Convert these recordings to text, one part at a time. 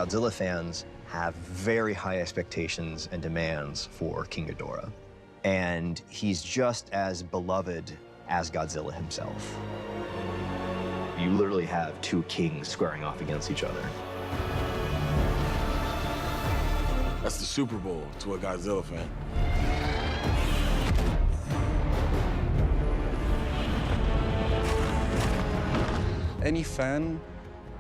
Godzilla fans have very high expectations and demands for King Ghidorah. And he's just as beloved as Godzilla himself. You literally have two kings squaring off against each other. That's the Super Bowl to a Godzilla fan. Any fan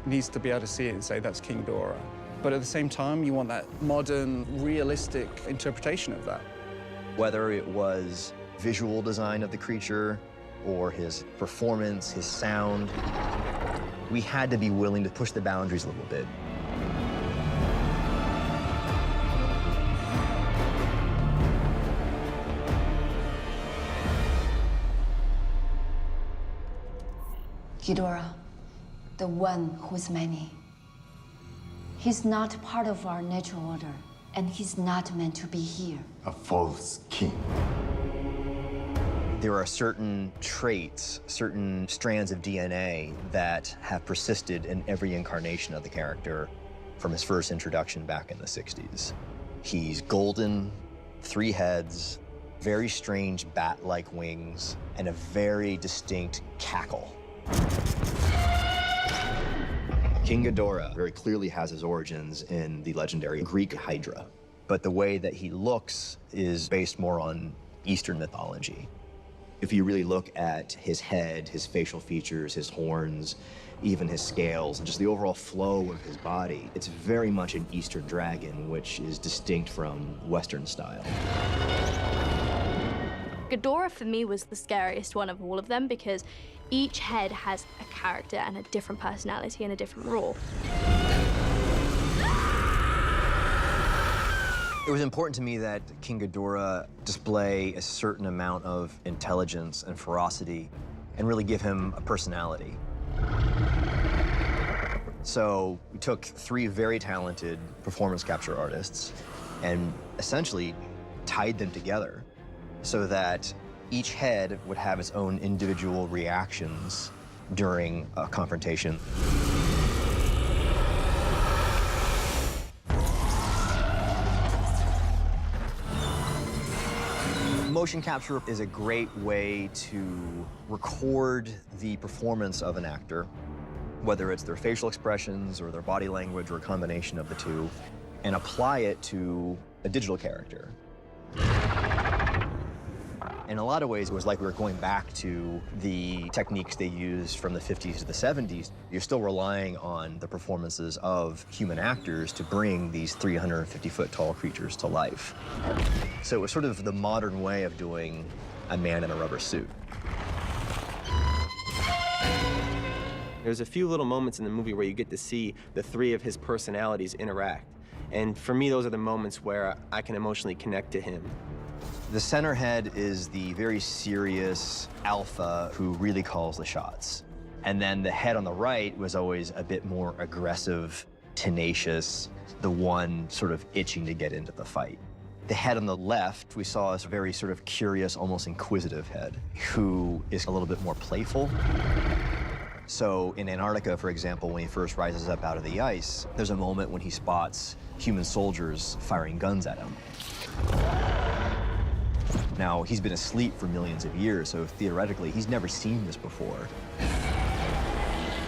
needs to be able to see it and say that's King Ghidorah. But at the same time, you want that modern, realistic interpretation of that. Whether it was visual design of the creature or his performance, his sound, we had to be willing to push the boundaries a little bit. Ghidorah, the one who's many. He's not part of our natural order, and he's not meant to be here. A false king. There are certain traits, certain strands of DNA that have persisted in every incarnation of the character from his first introduction back in the 60s. He's golden, 3 heads, very strange bat-like wings, and a very distinct cackle. King Ghidorah very clearly has his origins in the legendary Greek Hydra, but the way that he looks is based more on Eastern mythology. If you really look at his head, his facial features, his horns, even his scales, and just the overall flow of his body, it's very much an Eastern dragon, which is distinct from Western style. Ghidorah, for me, was the scariest one of all of them because each head has a character and a different personality and a different roar. It was important to me that King Ghidorah display a certain amount of intelligence and ferocity and really give him a personality. So we took 3 very talented performance capture artists and essentially tied them together so that each head would have its own individual reactions during a confrontation. Motion capture is a great way to record the performance of an actor, whether it's their facial expressions or their body language or a combination of the two, and apply it to a digital character. In a lot of ways, it was like we were going back to the techniques they used from the 50s to the 70s. You're still relying on the performances of human actors to bring these 350-foot-tall creatures to life. So it was sort of the modern way of doing a man in a rubber suit. There's a few little moments in the movie where you get to see the 3 of his personalities interact. And for me, those are the moments where I can emotionally connect to him. The center head is the very serious alpha who really calls the shots. And then the head on the right was always a bit more aggressive, tenacious, the one sort of itching to get into the fight. The head on the left, we saw as a very sort of curious, almost inquisitive head, who is a little bit more playful. So in Antarctica, for example, when he first rises up out of the ice, there's a moment when he spots human soldiers firing guns at him. Now, he's been asleep for millions of years, so theoretically, he's never seen this before.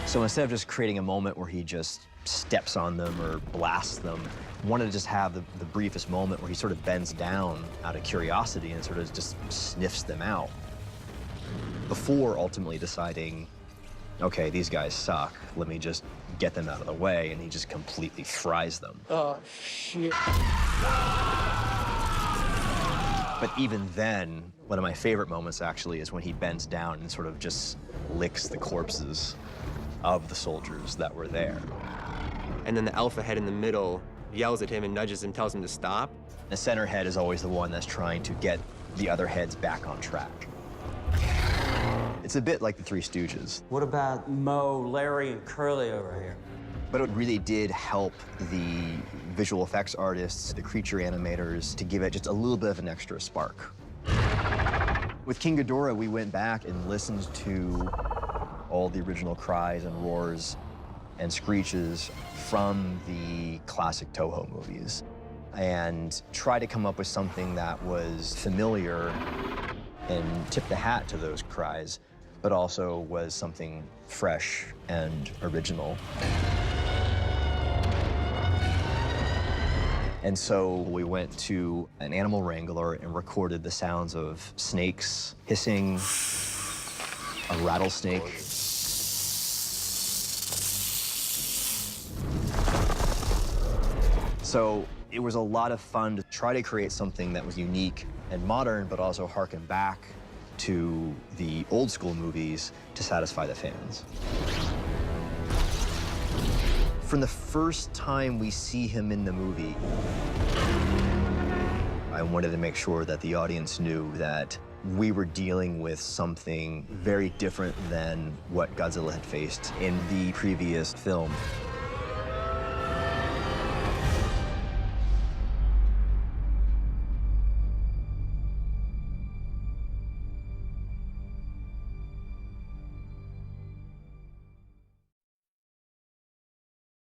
So instead of just creating a moment where he just steps on them or blasts them, wanted to just have the briefest moment where he sort of bends down out of curiosity and sort of just sniffs them out before ultimately deciding, okay, these guys suck, let me just get them out of the way, and he just completely fries them. Oh, shit. But even then, one of my favorite moments actually is when he bends down and sort of just licks the corpses of the soldiers that were there. And then the alpha head in the middle yells at him and nudges him, tells him to stop. The center head is always the one that's trying to get the other heads back on track. It's a bit like the Three Stooges. What about Mo, Larry, and Curly over here? But it really did help the visual effects artists, the creature animators, to give it just a little bit of an extra spark. With King Ghidorah, we went back and listened to all the original cries and roars and screeches from the classic Toho movies and try to come up with something that was familiar and tip the hat to those cries, but also was something fresh and original. And so we went to an animal wrangler and recorded the sounds of snakes hissing, a rattlesnake. So it was a lot of fun to try to create something that was unique and modern, but also harken back to the old school movies to satisfy the fans. From the first time we see him in the movie, I wanted to make sure that the audience knew that we were dealing with something very different than what Godzilla had faced in the previous film.